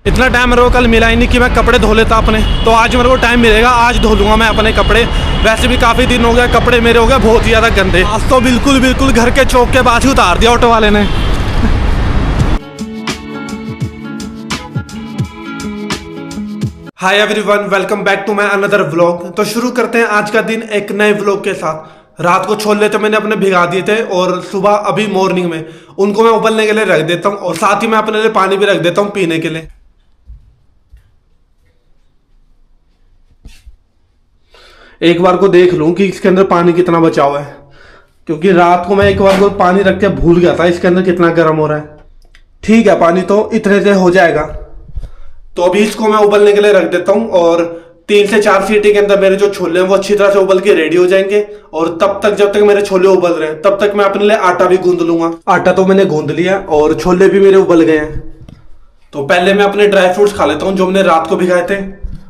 इतना टाइम मेरे को कल मिला ही नहीं कि मैं कपड़े धो लेता अपने, तो आज मेरे को टाइम मिलेगा, आज धो लूँगा मैं अपने कपड़े। वैसे भी काफ़ी दिन हो गए, कपड़े मेरे हो गए बहुत ही ज़्यादा गंदे। आज तो बिल्कुल घर के चौक के पास ही उतार दिया ऑटो वाले ने। Hi everyone, welcome back to my another vlog. तो शुरू करते हैं आज का दिन एक नए व्लॉग के साथ। रात को छोले तो मैंने अपने भिगा दिए थे और सुबह अभी मॉर्निंग में उनको मैं उबलने के लिए रख देता हूँ और साथ ही मैं अपने लिए पानी भी रख देता हूँ पीने के लिए। एक बार को देख लूं कि इसके अंदर पानी कितना बचा हुआ है, क्योंकि रात को मैं एक बार को पानी रख के भूल गया था इसके अंदर कितना गर्म हो रहा है। ठीक है, पानी तो इतने से हो जाएगा। तो अभी इसको मैं उबलने के लिए रख देता हूं और 3 से 4 सीटी के अंदर मेरे जो छोले हैं वो अच्छी तरह से उबल के रेडी हो जाएंगे। और तब तक जब तक मेरे छोले उबल रहे हैं तब तक मैं अपने लिए आटा भी गूंद लूंगा। आटा तो मैंने गूंद लिया और छोले भी मेरे उबल गए हैं। तो पहले मैं अपने ड्राई फ्रूट्स खा लेता हूँ जो मैंने रात को भिगाए थे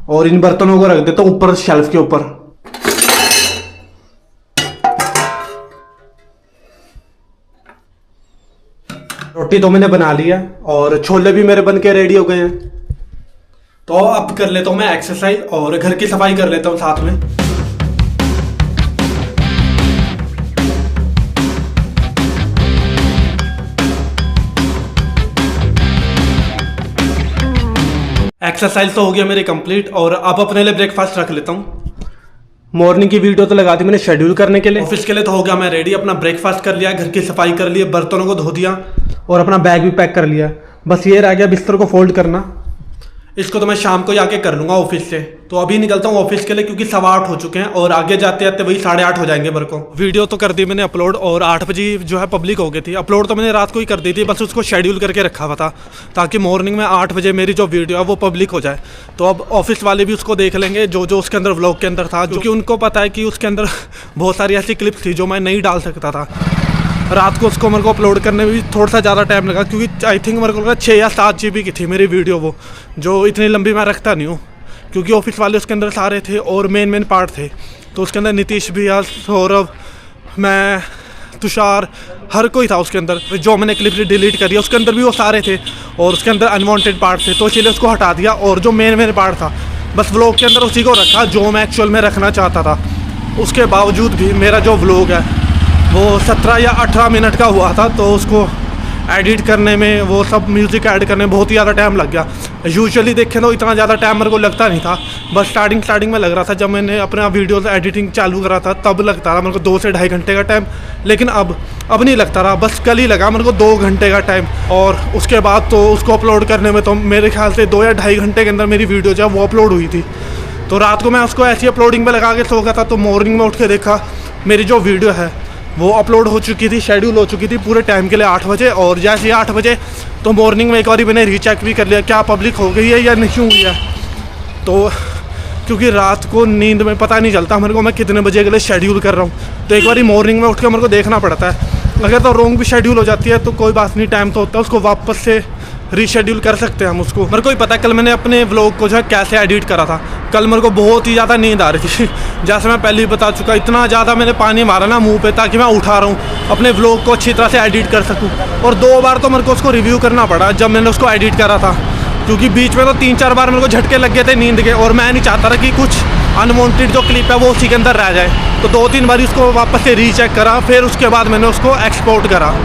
और इन बर्तनों को रख देता हूँ ऊपर शेल्फ के ऊपर। रोटी तो मैंने बना लिया और छोले भी मेरे बन के रेडी हो गए हैं। तो अब कर लेता हूं मैं एक्सरसाइज और घर की सफाई कर लेता हूं साथ में। एक्सरसाइज तो हो गया मेरी कंप्लीट और अब अपने लिए ब्रेकफास्ट रख लेता हूं। मॉर्निंग की वीडियो तो लगा दी मैंने शेड्यूल करने के लिए। ऑफिस के लिए तो हो गया मैं रेडी, अपना ब्रेकफास्ट कर लिया, घर की सफाई कर ली, बर्तनों को धो दिया और अपना बैग भी पैक कर लिया। बस ये रह गया बिस्तर को फोल्ड करना। इसको तो मैं शाम को ही आके कर लूंगा ऑफिस से। तो अभी निकलता हूँ ऑफिस के लिए क्योंकि 8:15 हो चुके हैं और आगे जाते जाते वही 8:30 हो जाएंगे मेरे को। वीडियो तो कर दी मैंने अपलोड और 8 बजे जो है पब्लिक हो गई थी। अपलोड तो मैंने रात को ही कर दी थी, बस उसको शेड्यूल करके रखा हुआ था ताकि मॉर्निंग में 8 बजे मेरी जो वीडियो है वो पब्लिक हो जाए। तो अब ऑफिस वाले भी उसको देख लेंगे जो उसके अंदर व्लॉग के अंदर था, क्योंकि उनको पता है कि उसके अंदर बहुत सारी ऐसी क्लिप्स थी जो मैं नहीं डाल सकता था। रात को उसको मेरे को अपलोड करने में भी थोड़ा सा ज़्यादा टाइम लगा क्योंकि आई थिंक मेरे को लगा 6 या 7 GB की थी मेरी वीडियो, वो जो इतनी लंबी मैं रखता नहीं हूँ क्योंकि ऑफिस वाले उसके अंदर सारे थे और मेन पार्ट थे। तो उसके अंदर नीतीश भैया, सौरभ, मैं, तुषार, हर कोई था उसके अंदर। जो मैंने क्लिप डिलीट करी उसके अंदर भी वो सारे थे और उसके अंदर अनवांटेड पार्ट थे, तो इसलिए उसको हटा दिया और जो मेन पार्ट था बस व्लॉग के अंदर उसी को रखा जो मैं एक्चुअल में रखना चाहता था। उसके बावजूद भी मेरा जो व्लॉग है वो 17 या 18 मिनट का हुआ था, तो उसको एडिट करने में, वो सब म्यूज़िक ऐड करने में बहुत ही ज़्यादा टाइम लग गया। यूजुअली देखें तो इतना ज़्यादा टाइम मेरे को लगता नहीं था, बस स्टार्टिंग में लग रहा था। जब मैंने अपना वीडियोज़ एडिटिंग चालू करा था तब लगता रहा मेरे को 2 से ढाई घंटे का टाइम, लेकिन अब नहीं लगता रहा। बस कल ही लगा मेरे को 2 घंटे का टाइम और उसके बाद तो उसको अपलोड करने में तो मेरे ख्याल से 2 या ढाई घंटे के अंदर मेरी वीडियो जो है वो अपलोड हुई थी। तो रात को मैं उसको ऐसी अपलोडिंग में लगा के सो गया था, तो मॉर्निंग में उठ के देखा मेरी जो वीडियो है वो अपलोड हो चुकी थी, शेड्यूल हो चुकी थी पूरे टाइम के लिए 8 बजे। और जैसे ही 8 बजे तो मॉर्निंग में एक बार मैंने रीचेक भी कर लिया क्या पब्लिक हो गई है या नहीं हुई है। तो क्योंकि रात को नींद में पता नहीं चलता मेरे को मैं कितने बजे के लिए शेड्यूल कर रहा हूँ, तो एक बार मॉर्निंग में उठ के मेरे को देखना पड़ता है। अगर तो रॉन्ग भी शेड्यूल हो जाती है तो कोई बात नहीं, टाइम तो होता है, उसको वापस से रीशेड्यूल कर सकते हैं हम उसको। मेरे को ही पता है कल मैंने अपने व्लॉग को जो है कैसे एडिट करा था। कल मेरे को बहुत ही ज़्यादा नींद आ रही थी जैसे मैं पहले ही बता चुका, इतना ज़्यादा मैंने पानी मारा ना मुंह पे ताकि मैं उठा रहा हूँ अपने व्लॉग को अच्छी तरह से एडिट कर सकूँ। और 2 बार तो मेरे को उसको रिव्यू करना पड़ा जब मैंने उसको एडिट करा था, क्योंकि बीच में तो 3-4 बार मेरे को झटके लग गए थे नींद के और मैं नहीं चाहता था कि कुछ अनवांटेड जो क्लिप है वो उसी के अंदर रह जाए। तो 2-3 बार उसको वापस से रीचेक करा, फिर उसके बाद मैंने उसको एक्सपोर्ट करा।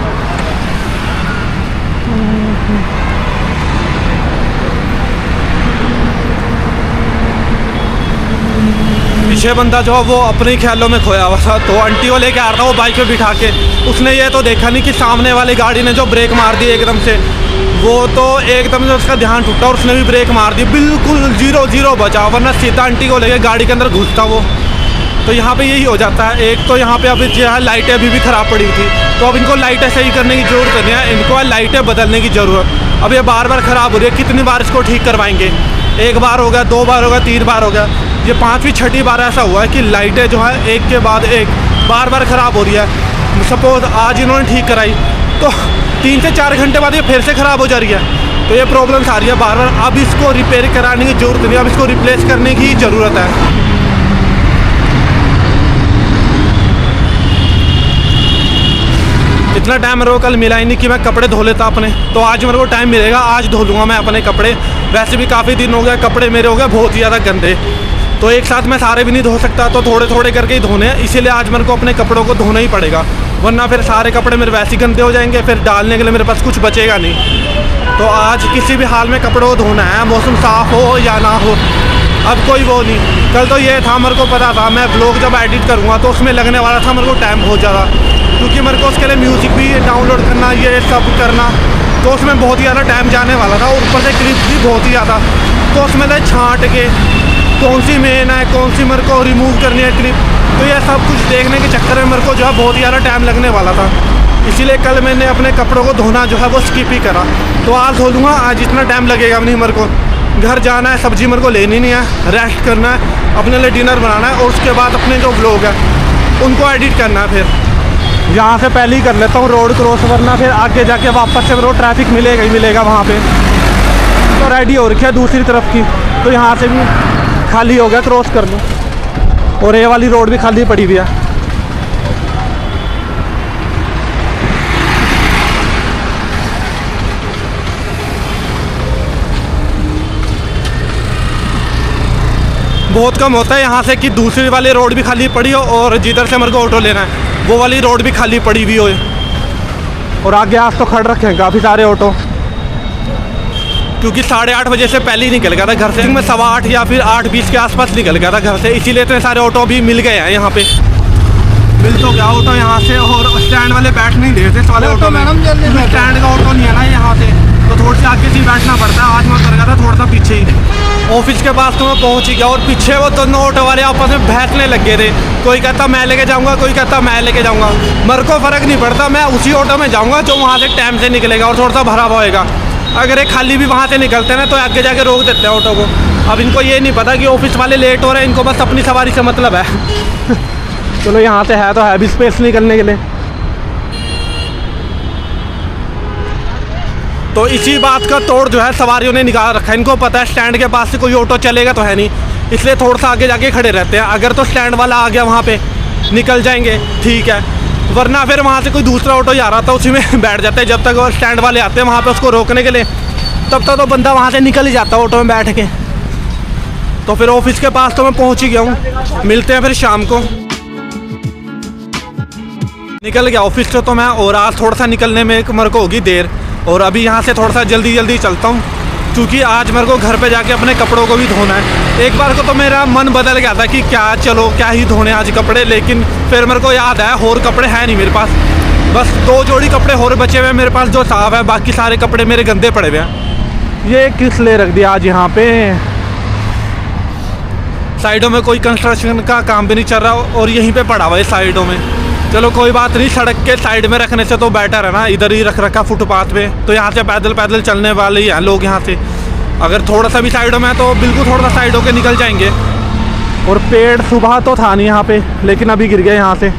पीछे बंदा जो वो अपने ख्यालों में खोया हुआ था, तो आंटी को लेके आ रहा था वो बाइक पे बिठा के। उसने ये तो देखा नहीं कि सामने वाली गाड़ी ने जो ब्रेक मार दी एकदम से, वो तो एकदम से उसका ध्यान टूटा और उसने भी ब्रेक मार दी, बिल्कुल 0-0 बचा, वरना सीधा आंटी को लेके गाड़ी के अंदर घुसता वो। तो यहाँ पे यही हो जाता है। एक तो यहाँ पे अभी जो है लाइटें अभी भी ख़राब पड़ी थी, तो अब इनको लाइटें सही करने की ज़रूरत नहीं है, इनको लाइटें बदलने की ज़रूरत। अब ये बार ख़राब हो रही है, कितनी बार इसको ठीक करवाएंगे? 1 बार हो गया, 2 बार हो गया, 3 बार हो गया, ये 5वीं 6ठी बार ऐसा हुआ है कि लाइटें जो है एक के बाद एक बार ख़राब हो रही है। सपोज आज इन्होंने ठीक कराई तो 3 से 4 घंटे बाद ये फिर से ख़राब हो जा रही है। तो ये प्रॉब्लम्स आ रही है बार। अब इसको रिपेयर कराने की ज़रूरत नहीं, अब इसको रिप्लेस करने की ज़रूरत है। इतना टाइम मेरे को कल मिला ही नहीं कि मैं कपड़े धो लेता अपने, तो आज मेरे को टाइम मिलेगा, आज धो लूँगा मैं अपने कपड़े। वैसे भी काफ़ी दिन हो गए, कपड़े मेरे हो गए बहुत ही ज़्यादा गंदे, तो एक साथ मैं सारे भी नहीं धो सकता, तो थोड़े थोड़े करके ही धोने हैं। इसीलिए आज मेरे को अपने कपड़ों को धोना ही पड़ेगा, वरना फिर सारे कपड़े मेरे वैसे ही गंदे हो जाएंगे, फिर डालने के लिए मेरे पास कुछ बचेगा नहीं। तो आज किसी भी हाल में कपड़ों को धोना है, मौसम साफ़ हो या ना हो, अब कोई वो नहीं। कल तो ये था, मेरे को पता था मैं ब्लॉग जब एडिट करूँगा तो उसमें लगने वाला था मेरे को टाइम बहुत ज़्यादा, क्योंकि मेरे को उसके लिए म्यूज़िक भी डाउनलोड करना, ये सब करना, तो उसमें बहुत ही ज़्यादा टाइम जाने वाला था, और ऊपर से क्लिप भी बहुत ही ज़्यादा, तो उसमें से छाँट के कौन सी मेन है, कौन सी मेरे को रिमूव करनी है क्लिप, तो ये सब कुछ देखने के चक्कर में मेरे को जो है बहुत ही ज़्यादा टाइम लगने वाला था। इसीलिए कल मैंने अपने कपड़ों को धोना जो है वो स्किप ही करा। तो आज धो लूँगा, आज इतना टाइम लगेगा नहीं मेरे को। घर जाना है, सब्ज़ी मेरे को लेनी नहीं है, रेस्ट करना है, अपने लिए डिनर बनाना है, और उसके बाद अपने जो व्लॉग है उनको एडिट करना है। फिर यहाँ से पहले ही कर लेता हूँ रोड क्रॉस, वरना फिर आगे जाके वापस से मेरे को ट्रैफिक मिलेगा ही मिलेगा वहाँ पे। तो रेडी हो रखी है दूसरी तरफ की, तो यहाँ से भी खाली हो गया, क्रॉस कर लूँ, और ये वाली रोड भी खाली पड़ी हुई है। बहुत कम होता है यहाँ से कि दूसरी वाली रोड भी खाली पड़ी हो, और जिधर से मेरे को ऑटो लेना है वो वाली रोड भी खाली पड़ी हुई हो। और आगे आज तो खड़ रखे हैं काफ़ी सारे ऑटो, क्योंकि 8:30 बजे से पहले ही निकल गया था घर से। मैं 8:15 या फिर 8:20 के आसपास निकल गया था घर से, इसीलिए इतने सारे ऑटो भी मिल गए हैं यहाँ पे। मिल तो गया ऑटो यहाँ से, और स्टैंड वाले बैठ नहीं देते इस वाले ऑटो में, स्टैंड का ऑटो नहीं है ना यहाँ से, तो थोड़ी सी आगे से बैठना पड़ता है। आज मैं कर गया था थोड़ा सा पीछे ही, ऑफिस के पास तो मैं पहुँच ही गया, और पीछे वो दोनों ऑटो वाले आपस में बहसने लगे थे, कोई कहता मैं लेके जाऊँगा, कोई कहता मैं लेके जाऊँगा। मेरे को फ़र्क नहीं पड़ता, मैं उसी ऑटो में जाऊँगा जो वहाँ से टाइम से निकलेगा और थोड़ा सा भरा हुआ होएगा। अगर एक खाली भी वहाँ से निकलते हैं ना तो आगे जाके रोक देते हैं ऑटो को। अब इनको ये नहीं पता कि ऑफिस वाले लेट हो रहे हैं, इनको बस अपनी सवारी से मतलब है। चलो यहाँ से है तो है भी स्पेस निकलने के लिए। तो इसी बात का तोड़ जो है सवारियों ने निकाल रखा है, इनको पता है स्टैंड के पास से कोई ऑटो चलेगा तो है नहीं, इसलिए थोड़ा सा आगे जाके खड़े रहते हैं। अगर तो स्टैंड वाला आ गया वहाँ पे निकल जाएंगे, ठीक है, वरना फिर वहाँ से कोई दूसरा ऑटो जा रहा था उसी में बैठ जाते हैं। जब तक वो स्टैंड वाले आते हैं वहाँ पे उसको रोकने के लिए, तब तक तो बंदा वहाँ से निकल ही जाता है ऑटो में बैठ के। तो फिर ऑफिस के पास तो मैं पहुँच ही गया हूँ, मिलते हैं फिर शाम को। निकल गया ऑफिस से तो मैं, और आज थोड़ा सा निकलने में मेरे को होगी देर, और अभी यहाँ से थोड़ा सा जल्दी चलता हूँ, क्योंकि आज मेरे को घर पे जाके अपने कपड़ों को भी धोना है। एक बार को तो मेरा मन बदल गया था कि क्या ही धोने आज कपड़े, लेकिन फिर मेरे को याद आया और कपड़े हैं नहीं मेरे पास, बस 2 जोड़ी कपड़े और बचे हुए हैं मेरे पास जो साफ़ है, बाकी सारे कपड़े मेरे गंदे पड़े हुए हैं। ये किस ले रख दिया आज यहाँ पे, साइडों में कोई कंस्ट्रक्शन का काम भी नहीं चल रहा, और यहीं पर पड़ा हुआ है साइडों में। चलो कोई बात नहीं, सड़क के साइड में रखने से तो बेटर है ना, इधर ही रख रखा फुटपाथ पे, तो यहाँ से पैदल चलने वाले ही हैं लोग यहाँ से। अगर थोड़ा सा भी साइडों में है तो बिल्कुल थोड़ा सा साइड होके निकल जाएंगे। और पेड़ सुबह तो था नहीं यहाँ पे, लेकिन अभी गिर गया यहाँ से।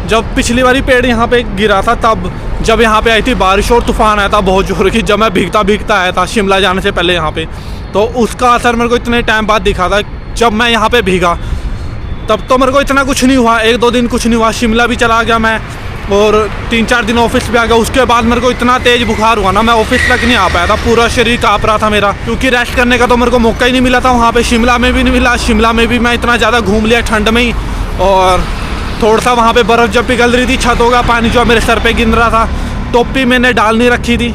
जब पिछली बारी पेड़ यहाँ पे गिरा था तब जब यहाँ पे आई थी बारिश और तूफान आया था बहुत जोर की, जब मैं भीगता आया था शिमला जाने से पहले यहाँ पे, तो उसका असर मेरे को इतने टाइम बाद दिखा था। जब मैं यहाँ पे भीगा तब तो मेरे को इतना कुछ नहीं हुआ, 1-2 दिन कुछ नहीं हुआ, शिमला भी चला गया मैं, और 3-4 दिन ऑफिस भी आ गया। उसके बाद मेरे को इतना तेज़ बुखार हुआ ना, मैं ऑफिस तक नहीं आ पाया था, पूरा शरीर काँप रहा था मेरा, क्योंकि रेस्ट करने का तो मेरे को मौका ही नहीं मिला था वहाँ पे। शिमला में भी नहीं मिला, शिमला में भी मैं इतना ज़्यादा घूम लिया ठंड में ही, और थोड़ा सा वहाँ पे बर्फ़ जब पिघल रही थी, छतों का पानी जो मेरे सर पे गिर रहा था, टोपी मैंने डाल नहीं रखी थी,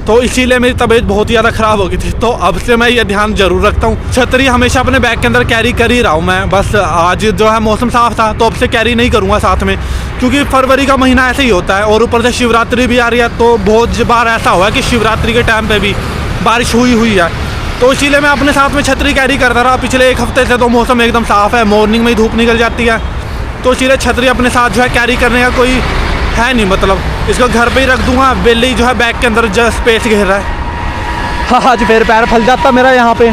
तो इसीलिए मेरी तबीयत बहुत ही ज़्यादा ख़राब हो गई थी। तो अब से मैं ये ध्यान ज़रूर रखता हूँ, छतरी हमेशा अपने बैग के अंदर कैरी कर ही रहा हूँ मैं। बस आज जो है मौसम साफ़ था तो अब से कैरी नहीं करूँगा साथ में, क्योंकि फरवरी का महीना ऐसे ही होता है, और ऊपर से शिवरात्रि भी आ रही है, तो बहुत बार ऐसा हुआ कि शिवरात्रि के टाइम पर भी बारिश हुई है, तो इसीलिए मैं अपने साथ में छतरी कैरी करता रहा। पिछले 1 हफ्ते से तो मौसम एकदम साफ़ है, मॉर्निंग में ही धूप निकल जाती है, तो इसीलिए छतरी अपने साथ जो है कैरी करने का कोई है नहीं, मतलब इसको घर पे ही रख दूंगा, बेले ही जो है बैग के अंदर जो स्पेस घेर रहा है। हाँ, आज फिर पैर फल जाता मेरा यहाँ पे,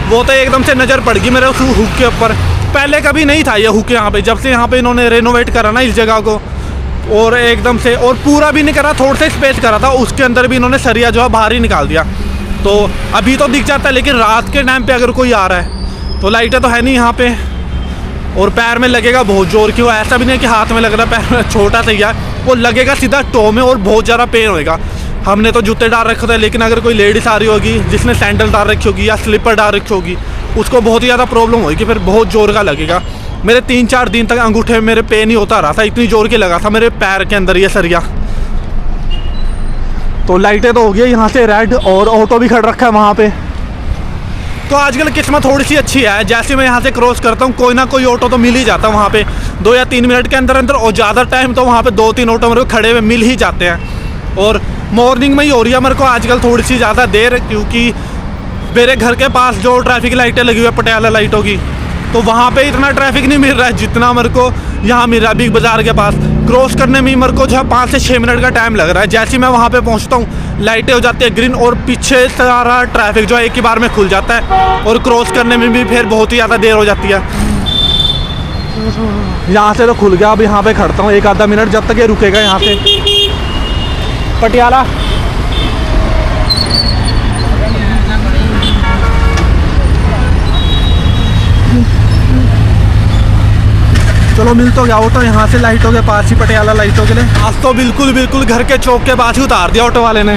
वो तो एकदम से नज़र पड़ गई मेरे उस हुक के ऊपर। पहले कभी नहीं था ये हुक यहाँ पे, जब से यहाँ पे इन्होंने रेनोवेट करा ना इस जगह को, और एकदम से, और पूरा भी नहीं करा, थोड़ा सा स्पेस करा था, उसके अंदर भी इन्होंने सरिया जो है बाहर ही निकाल दिया। तो अभी तो दिख जाता है, लेकिन रात के टाइम पे अगर कोई आ रहा है तो लाइटें तो है नहीं यहाँ पे, और पैर में लगेगा बहुत जोर की। वो ऐसा भी नहीं कि हाथ में लग रहा है, पैर में छोटा सा ही है, वो लगेगा सीधा टो में और बहुत ज़्यादा पेन होएगा। हमने तो जूते डाल रखे थे, लेकिन अगर कोई लेडीज आ रही होगी जिसने सैंडल डाल रखी होगी या स्लीपर डाल रखी होगी, उसको बहुत ही ज़्यादा प्रॉब्लम होगी, फिर बहुत जोर का लगेगा। मेरे 3-4 दिन तक अंगूठे मेरे पेन ही होता रहा था, इतनी जोर की लगा था मेरे पैर के अंदर ये सरिया। तो लाइटें तो हो गई यहाँ से रेड, और ऑटो भी खड़ रखा है वहाँ पे। तो आजकल किस्मत थोड़ी सी अच्छी है, जैसे मैं यहाँ से क्रॉस करता हूँ कोई ना कोई ऑटो तो मिल ही जाता है वहाँ पे 2 या 3 मिनट के अंदर अंदर, और ज़्यादा टाइम तो वहाँ पे 2-3 ऑटो मेरे को खड़े हुए मिल ही जाते हैं। और मॉर्निंग में ही हो रही है मेरे को आजकल थोड़ी सी ज़्यादा देर, क्योंकि मेरे घर के पास जो ट्रैफिक लाइटें लगी हुई है पटियाला लाइटों की, तो वहाँ पे इतना ट्रैफिक नहीं मिल रहा है जितना मेरे को यहाँ मिल रहा है बिग बाज़ार के पास। क्रॉस करने में मेरे को जो है 5 से 6 मिनट का टाइम लग रहा है। जैसे ही मैं वहाँ पे पहुँचता हूँ लाइटें हो जाती है ग्रीन, और पीछे सारा ट्रैफिक जो है एक ही बार में खुल जाता है, और क्रॉस करने में भी फिर बहुत ही ज़्यादा देर हो जाती है। यहाँ से तो खुल गया, अब यहाँ पे खड़ता हूँ 1-आधा मिनट जब तक ये रुकेगा यहाँ से। पटियाला चलो मिल तो गया ऑटो यहाँ से लाइटों के पास ही, पटियाला लाइटों के लिए। आज तो बिल्कुल घर के चौक के पास ही उतार दिया ऑटो वाले ने।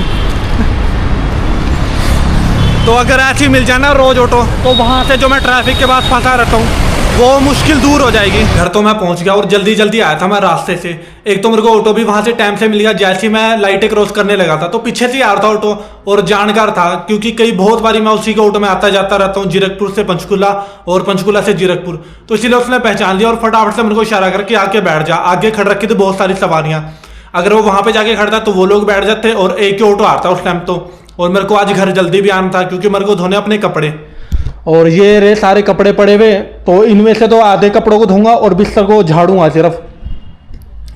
तो अगर ऐसे ही मिल जाए ना रोज ऑटो, तो वहाँ से जो मैं ट्रैफिक के पास फंसा रहता हूँ वो मुश्किल दूर हो जाएगी। घर तो मैं पहुँच गया, और जल्दी आया था मैं रास्ते से। एक तो मेरे को ऑटो भी वहाँ से टाइम से मिल गया, जैसे ही मैं लाइटें क्रॉस करने लगा था तो पीछे से आ रहा था ऑटो, और जानकार था क्योंकि कई बहुत बारी मैं उसी के ऑटो में आता जाता रहता हूँ, जीरकपुर से पंचकुला और पंचकुला से जीरकपुर। तो इसलिए उसने पहचान लिया और फटाफट से मेरे को इशारा करके आके बैठ जा। आगे खड़ रखी थी बहुत सारी सवारियाँ, अगर वो वहाँ पे जाके खड़ता तो वो लोग बैठ जाते, और एक ही ऑटो आता उस टाइम तो। और मेरे को आज घर जल्दी भी आना था क्योंकि मेरे को धोने अपने कपड़े, और ये रे सारे कपड़े पड़े हुए, तो इनमें से तो आधे कपड़ों को धोऊंगा और बिस्तर को झाड़ूंगा सिर्फ।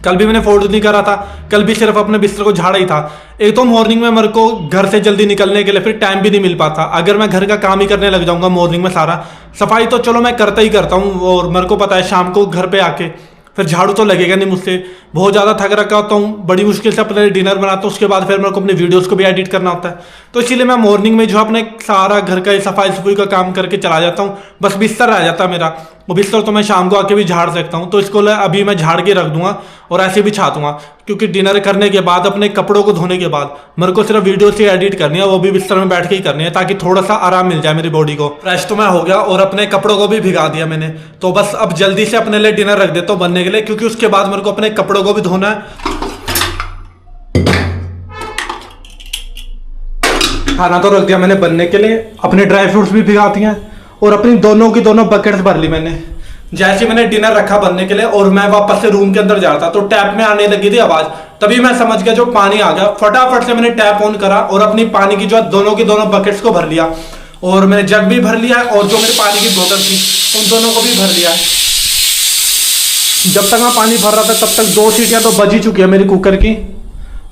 कल भी मैंने फोल्ड नहीं करा था, कल भी सिर्फ अपने बिस्तर को झाड़ा ही था। एक तो मॉर्निंग में मेरे को घर से जल्दी निकलने के लिए फिर टाइम भी नहीं मिल पाता। अगर मैं घर का काम ही करने लग जाऊंगा मॉर्निंग में सारा, सफाई तो चलो मैं करता ही करता हूँ, और मेरे को पता है शाम को घर पे आके फिर झाड़ू तो लगेगा नहीं मुझसे। बहुत ज़्यादा थक रखा होता हूँ, बड़ी मुश्किल से अपने डिनर बनाता हूँ, उसके बाद फिर मेरे को अपनी वीडियोस को भी एडिट करना होता है। तो इसीलिए मैं मॉर्निंग में जो अपने सारा घर का सफाई का काम करके चला जाता हूँ। बस बिस्तर रह जाता है मेरा, वो बिस्तर तो मैं शाम को आके भी झाड़ सकता हूँ। तो इसको अभी मैं झाड़ के रख दूंगा और ऐसे भी छा दूंगा, क्योंकि डिनर करने के बाद अपने कपड़ों को धोने के बाद मेरे को सिर्फ वीडियो से एडिट करनी है, वो भी बिस्तर में बैठ के ही करनी है, ताकि थोड़ा सा आराम मिल जाए मेरी बॉडी को। फ्रेश तो मैं हो गया और अपने कपड़ों को भी भिगा दिया मैंने। तो बस अब जल्दी से अपने लिए डिनर रख देता हूँ बनने के लिए, क्योंकि उसके बाद मेरे को अपने कपड़ों को भी धोना है। खाना तो रख दिया मैंने बनने के लिए, अपने ड्राई फ्रूट्स भी भिगा दिए और अपनी दोनों की दोनों बकेट्स भर ली मैंने। जैसे मैंने डिनर रखा बनने के लिए और मैं वापस से रूम के अंदर जा रहा था, तो टैप में आने लगी थी आवाज, तभी मैं समझ गया जो पानी आ गया। फटाफट से मैंने टैप ऑन करा और अपनी पानी की जो दोनों की दोनों बकेट्स को भर लिया, और मैंने जग भी भर लिया और जो मेरी पानी की बोतल थी उन दोनों को भी भर लिया। जब तक मैं पानी भर रहा था तब तक 2 सीटियां तो बज ही चुकी है मेरी कुकर की।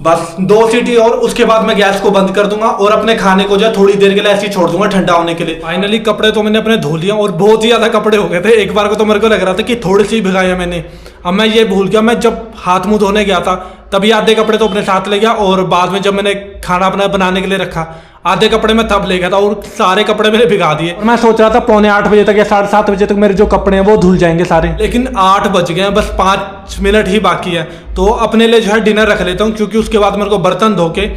बस 2 सीटी और उसके बाद मैं गैस को बंद कर दूंगा और अपने खाने को जो है थोड़ी देर के लिए ऐसे ही छोड़ दूंगा ठंडा होने के लिए। फाइनली कपड़े तो मैंने अपने धो लिया और बहुत ही ज्यादा कपड़े हो गए थे। एक बार को तो मेरे को लग रहा था कि थोड़े से ही भिगाया मैंने। अब मैं ये भूल गया, मैं जब हाथ मुंह धोने गया था तभी आधे कपड़े तो अपने साथ ले गया, और बाद में जब मैंने खाना अपना बनाने के लिए रखा आधे कपड़े मैं तब ले गया था और सारे कपड़े मैंने भिगा दिए। और मैं सोच रहा था 7:45 बजे तक या 7:30 बजे तक मेरे जो कपड़े हैं वो धुल जाएंगे सारे, लेकिन 8 बज गए हैं, बस 5 मिनट ही बाकी है। तो अपने लिए जो है डिनर रख लेता हूँ, क्योंकि उसके बाद मेरे को बर्तन धो के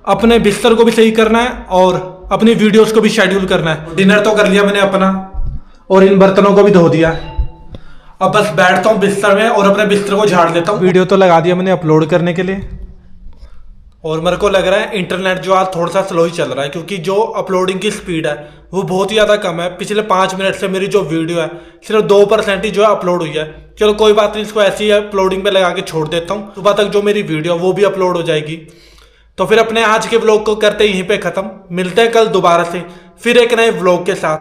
अपने बिस्तर को भी सही करना है और अपनी वीडियोस को भी शेड्यूल करना है। डिनर तो कर लिया मैंने अपना और इन बर्तनों को भी धो दिया। अब बस बैठता हूँ बिस्तर में और अपने बिस्तर को झाड़ देता हूँ। वीडियो तो लगा दिया मैंने अपलोड करने के लिए, और मेरे को लग रहा है इंटरनेट जो आज थोड़ा सा स्लो ही चल रहा है, क्योंकि जो अपलोडिंग की स्पीड है वो बहुत ही ज़्यादा कम है। पिछले 5 मिनट से मेरी जो वीडियो है सिर्फ 2% ही जो है अपलोड हुई है। चलो कोई बात नहीं, इसको ऐसी ही अपलोडिंग पे लगा के छोड़ देता हूँ। सुबह तक जो मेरी वीडियो वो भी अपलोड हो जाएगी। तो फिर अपने आज के व्लॉग को करते यहीं पे ख़त्म। मिलते हैं कल दोबारा से फिर एक नए व्लॉग के साथ।